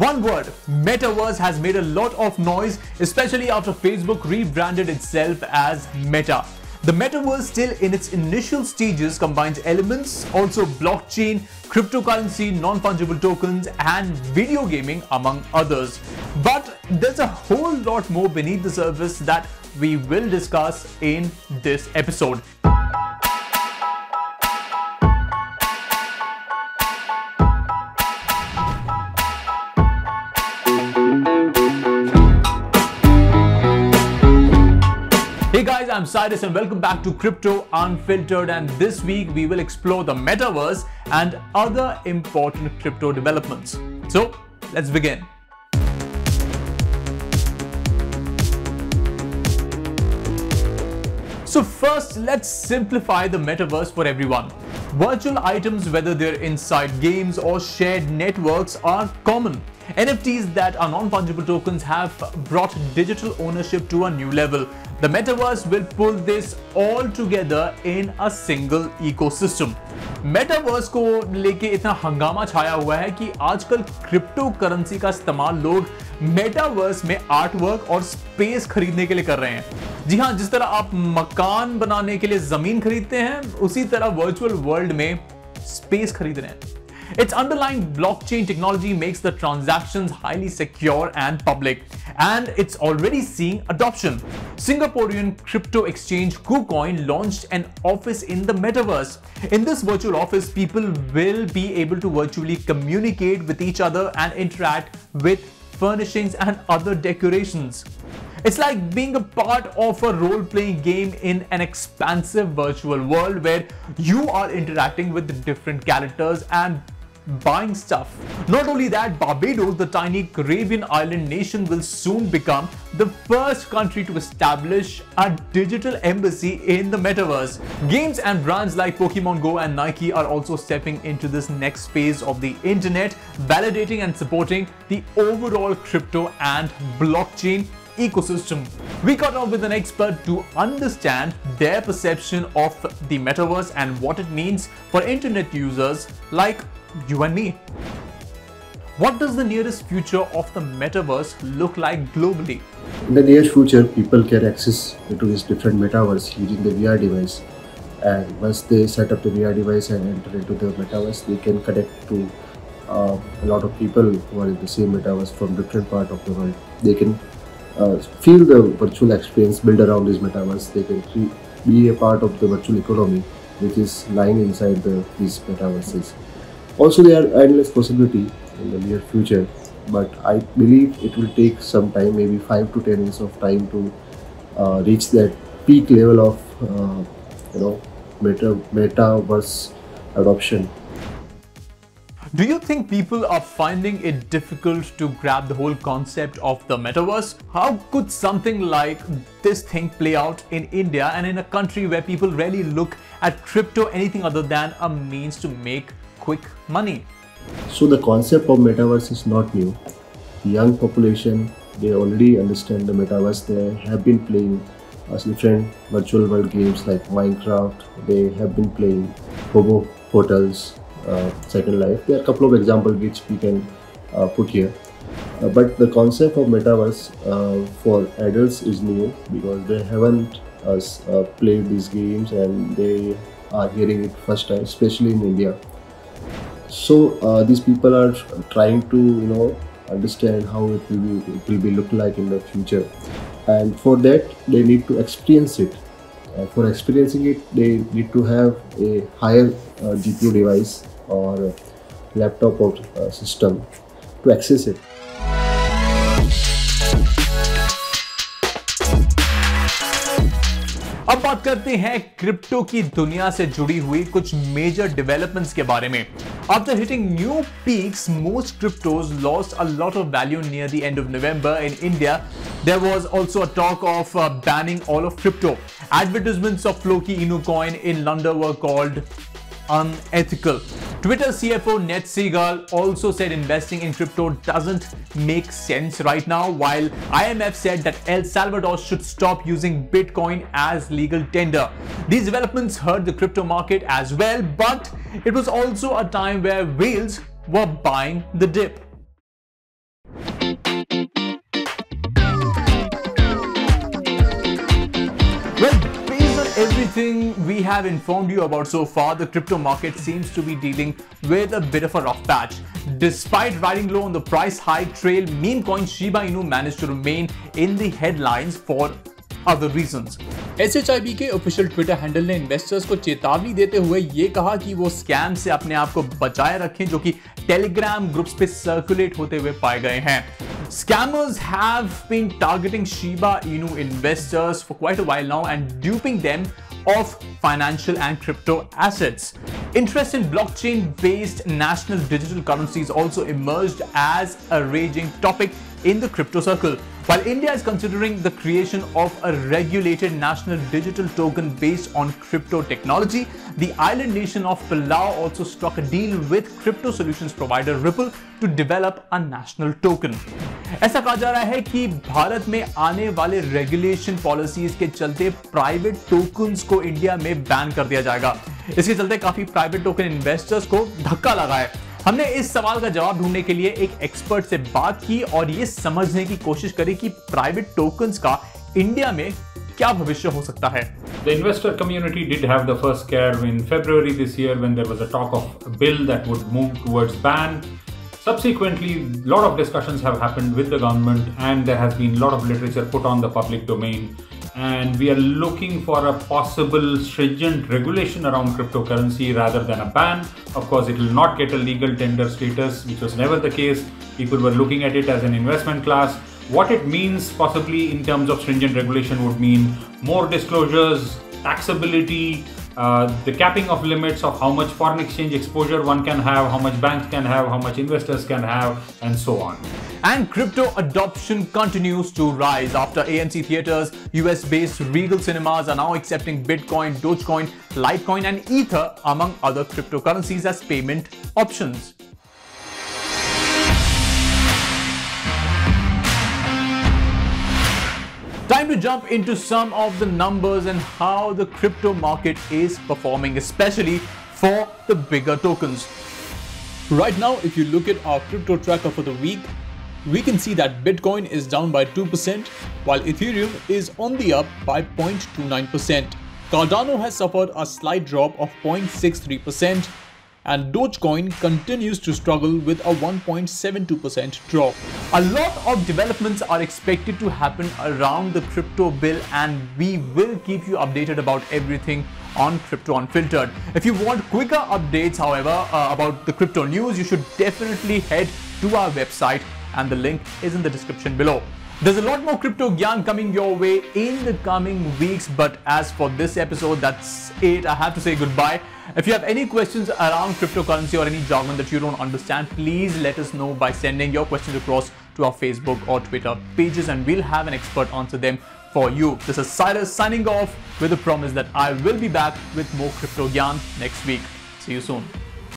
One word, Metaverse, has made a lot of noise, especially after Facebook rebranded itself as Meta. The Metaverse, still in its initial stages, combines elements, also blockchain, cryptocurrency, non-fungible tokens, and video gaming, among others. But there's a whole lot more beneath the surface that we will discuss in this episode. Hey guys, I'm Cyrus and welcome back to Crypto Unfiltered, and this week we will explore the Metaverse and other important crypto developments. So let's begin. So first, let's simplify the Metaverse for everyone. Virtual items, whether they're inside games or shared networks, are common. NFTs, that are non-fungible tokens, have brought digital ownership to a new level. The Metaverse will pull this all together in a single ecosystem. Metaverse को लेके इतना हंगामा छाया हुआ है कि आजकल crypto currency का इस्तेमाल लोग मेटावर्स में आर्टवर्क और स्पेस खरीदने के लिए कर रहे हैं। जी हाँ, जिस तरह आप मकान बनाने के लिए जमीन खरीदते हैं, उसी तरह वर्चुअल वर्ल्ड में स्पेस खरीद रहे हैं। Its underlying blockchain technology makes the transactions highly secure and public, and it's already seeing adoption. Singaporean crypto exchange KuCoin launched an office in the Metaverse. In this virtual office, people will be able to virtually communicate with each other and interact with furnishings and other decorations. It's like being a part of a role-playing game in an expansive virtual world where you are interacting with the different characters and buying stuff. Not only that, Barbados, the tiny Caribbean island nation, will soon become the first country to establish a digital embassy in the Metaverse. Games and brands like Pokemon Go and Nike are also stepping into this next phase of the internet, validating and supporting the overall crypto and blockchain ecosystem. We caught up with an expert to understand their perception of the Metaverse and what it means for internet users like you and me. What does the nearest future of the Metaverse look like globally? In the near future, people can access to this different Metaverse using the VR device. And once they set up the VR device and enter into the Metaverse, they can connect to a lot of people who are in the same Metaverse from different parts of the world. They can feel the virtual experience built around this Metaverse. They can be a part of the virtual economy which is lying inside these Metaverses. Also, there are endless possibilities in the near future, but I believe it will take some time, maybe 5 to 10 years of time to reach that peak level of Metaverse adoption. Do you think people are finding it difficult to grab the whole concept of the Metaverse? How could something like this thing play out in India and in a country where people rarely look at crypto anything other than a means to make quick money? So the concept of Metaverse is not new. The young population, they already understand the Metaverse. They have been playing different virtual world games like Minecraft. They have been playing Hobo Hotels, Second Life. There are a couple of examples which we can put here. But the concept of Metaverse for adults is new because they haven't played these games and they are hearing it first time, especially in India. So these people are trying to understand how it will be look like in the future, and for that they need to experience it. For experiencing it, they need to have a higher GPU device or a laptop or system to access it. अब बात करते हैं crypto की दुनिया से जुड़ी हुई कुछ मेजर डेवलपमेंट्स के बारे में. After hitting new peaks, most cryptos lost a lot of value near the end of November. In India, there was also a talk of banning all of crypto. Advertisements of Floki Inu coin in London were called unethical. Twitter CFO Ned Segal also said investing in crypto doesn't make sense right now, while IMF said that El Salvador should stop using Bitcoin as legal tender. These developments hurt the crypto market as well, but it was also a time where whales were buying the dip. Well, based on everything we have informed you about so far, the crypto market seems to be dealing with a bit of a rough patch. Despite riding low on the price hike trail, meme coin Shiba Inu managed to remain in the headlines for other reasons. SHIB के official Twitter handle ने investors को चेतावनी देते हुए ये कहा कि वो स्कैम से अपने आप को बचाए रखें जो कि टेलीग्राम ग्रुप्स पे सर्कुलेट होते हुए पाए गए हैं. Scammers have been targeting Shiba Inu investors for quite a while now and duping them of financial and crypto assets. Interest in blockchain-based national digital currencies also emerged as a raging topic in the crypto circle. While India is considering the creation of a regulated national digital token based on crypto technology, the island nation of Palau also struck a deal with crypto solutions provider Ripple to develop a national token. ऐसा कहा जा रहा है कि भारत में आने वाले regulation policies के चलते प्राइवेट टोकन्स को इंडिया में बैन कर दिया जाएगा. इसके चलते काफी प्राइवेट टोकन इन्वेस्टर्स को धक्का लगा है. हमने इस सवाल का जवाब ढूंढने के लिए एक एक्सपर्ट से बात की और ये समझने की कोशिश करी कि प्राइवेट टोकन्स का इंडिया में क्या भविष्य हो सकता है. The investor community did have the first scare in February this year when there was a talk of a bill that would move towards ban. Subsequently, a lot of discussions have happened with the government and there has been a lot of literature put on the public domain. And we are looking for a possible stringent regulation around cryptocurrency rather than a ban. Of course, it will not get a legal tender status, which was never the case. People were looking at it as an investment class. What it means possibly in terms of stringent regulation would mean more disclosures, taxability, the capping of limits of how much foreign exchange exposure one can have, how much banks can have, how much investors can have, and so on. And crypto adoption continues to rise after AMC Theaters, US-based Regal Cinemas are now accepting Bitcoin, Dogecoin, Litecoin, and Ether among other cryptocurrencies as payment options. Time to jump into some of the numbers and how the crypto market is performing, especially for the bigger tokens. Right now, if you look at our crypto tracker for the week, we can see that Bitcoin is down by 2%, while Ethereum is on the up by 0.29%. Cardano has suffered a slight drop of 0.63%, and Dogecoin continues to struggle with a 1.72% drop. A lot of developments are expected to happen around the crypto bill, and we will keep you updated about everything on Crypto Unfiltered. If you want quicker updates, however, about the crypto news, you should definitely head to our website, and the link is in the description below. There's a lot more crypto gyan coming your way in the coming weeks, but as for this episode, that's it. I have to say goodbye. If you have any questions around cryptocurrency or any jargon that you don't understand, please let us know by sending your questions across to our Facebook or Twitter pages, and we'll have an expert answer them for you. This is Cyrus signing off with a promise that I will be back with more crypto gyan next week. See you soon.